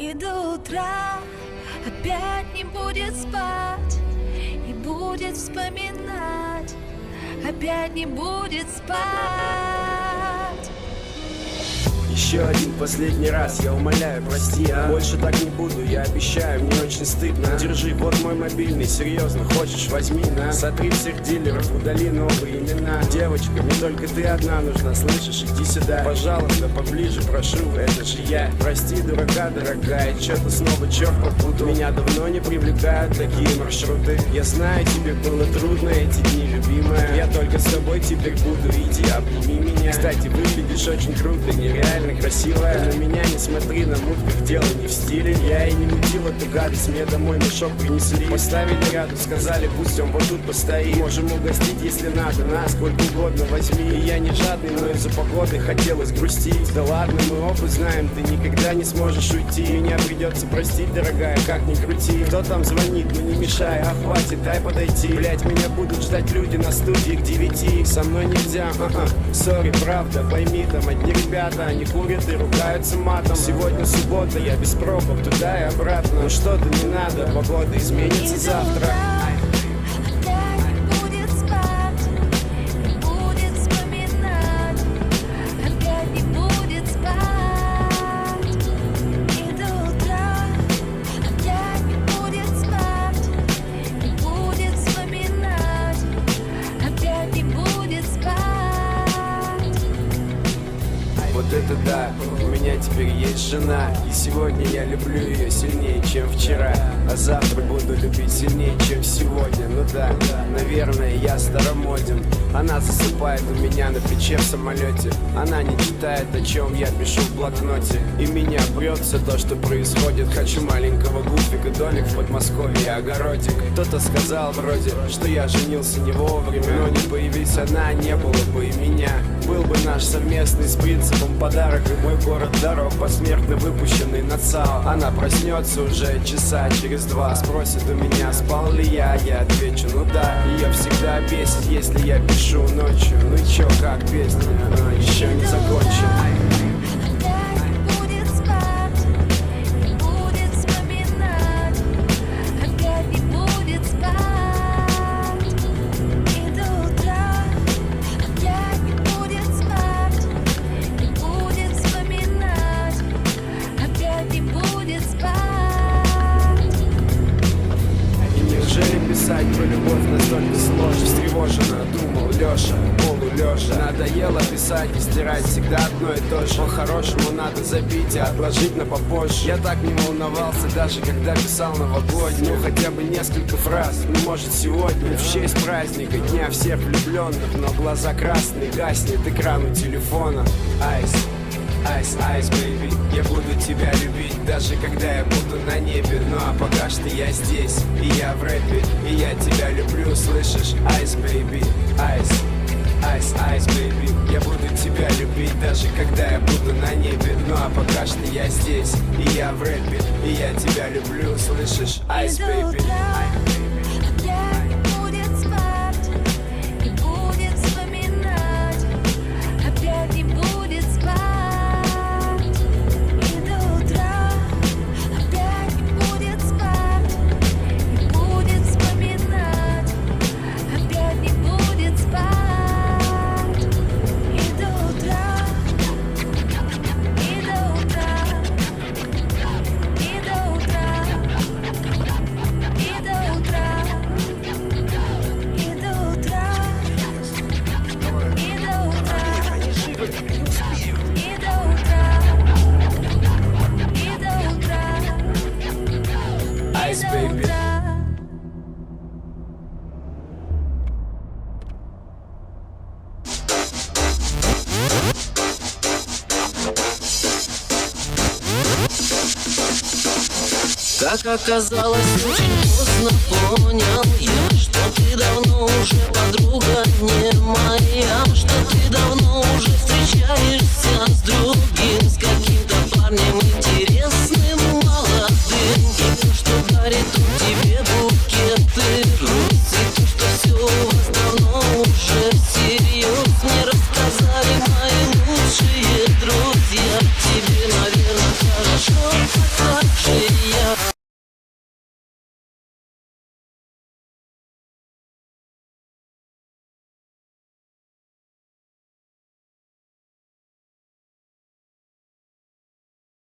И до утра опять не будет спать, и будет вспоминать, опять не будет спать. Еще один последний раз, я умоляю, прости, Больше так не буду, я обещаю, мне очень стыдно. Держи, вот мой мобильный, серьезно, хочешь, возьми, на. Сотри всех дилеров, удали новые имена. Девочка, мне только ты одна нужна, слышишь, иди сюда. Пожалуйста, поближе, прошу, это же я. Прости, дурака, дорогая, что-то снова черт попутал. Меня давно не привлекают такие маршруты. Я знаю, тебе было трудно эти дни, любимая. Я только с тобой теперь буду, иди, обними меня. Кстати, выглядишь очень круто, нереально красивая. На меня не смотри, на мутках дело не в стиле. Я и не мутил эту гадость, мне домой мешок принесли. Поставили рядом, сказали, пусть он вот тут постоит. Можем угостить, если надо, на сколько угодно возьми. И я не жадный, но из-за погоды хотелось грустить. Да ладно, мы оба знаем, ты никогда не сможешь уйти. Меня придется простить, дорогая, как ни крути. Кто там звонит, ну не мешай, а хватит, дай подойти. Блять, меня будут ждать люди на студии к 9. Со мной нельзя, сори, правда, пойми, там одни ребята, они курят и ругаются матом. Сегодня суббота, я без пробок туда и обратно. Ну что-то не надо, погода изменится завтра. Это да, у меня теперь есть жена. И сегодня я люблю ее сильнее, чем вчера. А завтра буду любить сильнее, чем сегодня. Ну да, наверное, я старомоден. Она засыпает у меня на плече в самолете. Она не читает, о чем я пишу в блокноте. И меня прет все то, что происходит. Хочу маленького гуфика, домик в Подмосковье, огородик. Кто-то сказал вроде, что я женился не вовремя. Но не появись она, не было бы и меня. Был бы наш совместный с принципом подарок. И мой город дорог, посмертно выпущенный на ЦАО. Она проснется уже часа через 2. Спросит у меня, спал ли я отвечу, ну да. Ее всегда бесит, если я пишу ночью. Ну и чё, как песня, но еще не закончена. Писать про любовь настолько сложно, встревоженно думал Леша, полулежа. Надоело писать и стирать всегда одно и то же. По-хорошему надо забить и отложить на попозже. Я так не волновался, даже когда писал новогодний. Ну хотя бы несколько фраз, ну может сегодня в честь праздника, дня всех влюбленных. Но глаза красные, гаснет экран у телефона. Айс, айс, айс, бэйби, я буду тебя любить, даже когда я буду на небе. Ну а пока что я здесь, и я в рэпе, и я тебя люблю, слышишь? Айс, бэйби, айс, айс, айс, бэйби, я буду тебя любить, даже когда я буду на небе. Ну а пока что я здесь, и я в рэпе, и я тебя люблю, слышишь? Айс, бэйби. Как оказалось, очень поздно понял я, что ты давно уже подруга не моя, что ты